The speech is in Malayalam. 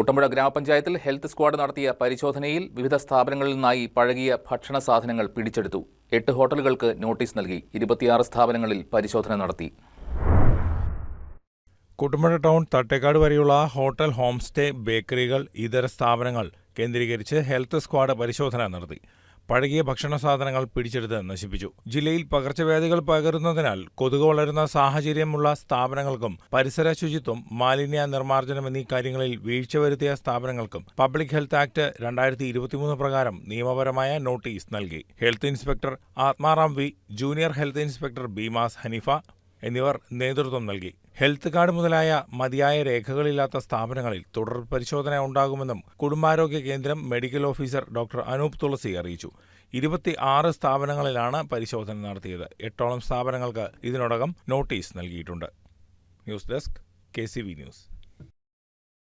കുട്ടമ്പുഴ ഗ്രാമപഞ്ചായത്തിൽ ഹെൽത്ത് സ്ക്വാഡ് നടത്തിയ പരിശോധനയിൽ വിവിധ സ്ഥാപനങ്ങളിൽ നിന്നായി പഴകിയ ഭക്ഷണ സാധനങ്ങൾ പിടിച്ചെടുത്തു. 8 ഹോട്ടലുകൾക്ക് നോട്ടീസ് നൽകി. 26 സ്ഥാപനങ്ങളിൽ പരിശോധന നടത്തി. കുട്ടമ്പുഴ ടൗൺ തട്ടേക്കാട് വരെയുള്ള ഹോട്ടൽ, ഹോം സ്റ്റേ, ബേക്കറികൾ, ഇതര സ്ഥാപനങ്ങൾ കേന്ദ്രീകരിച്ച് ഹെൽത്ത് സ്ക്വാഡ് പരിശോധന നടത്തി. പഴകിയ ഭക്ഷണ സാധനങ്ങൾ പിടിച്ചെടുത്ത് നശിപ്പിച്ചു. ജില്ലയിൽ പകർച്ചവ്യാധികൾ പകരുന്നതിനാൽ കൊതുക് വളരുന്ന സാഹചര്യമുള്ള സ്ഥാപനങ്ങൾക്കും പരിസര ശുചിത്വം, മാലിന്യ നിർമ്മാർജ്ജനം എന്നീ കാര്യങ്ങളിൽ വീഴ്ച വരുത്തിയ സ്ഥാപനങ്ങൾക്കും പബ്ലിക് ഹെൽത്ത് ആക്ട് 2023 പ്രകാരം നിയമപരമായ നോട്ടീസ് നൽകി. Health inspector Atmaram V, junior health inspector ബീമാസ് ഹനീഫ എന്നിവർ നേതൃത്വം നൽകി. ഹെൽത്ത് കാർഡ് മുതലായ മതിയായ രേഖകളില്ലാത്ത സ്ഥാപനങ്ങളിൽ തുടർ പരിശോധന ഉണ്ടാകുമെന്നും കുടുംബാരോഗ്യ കേന്ദ്രം മെഡിക്കൽ ഓഫീസർ ഡോക്ടർ അനൂപ് തുളസി അറിയിച്ചു. 26 സ്ഥാപനങ്ങളിലാണ് പരിശോധന നടത്തിയത്. 8ഓളം സ്ഥാപനങ്ങൾക്ക് ഇതിനോടകം നോട്ടീസ് നൽകിയിട്ടുണ്ട്. News desk KCV news.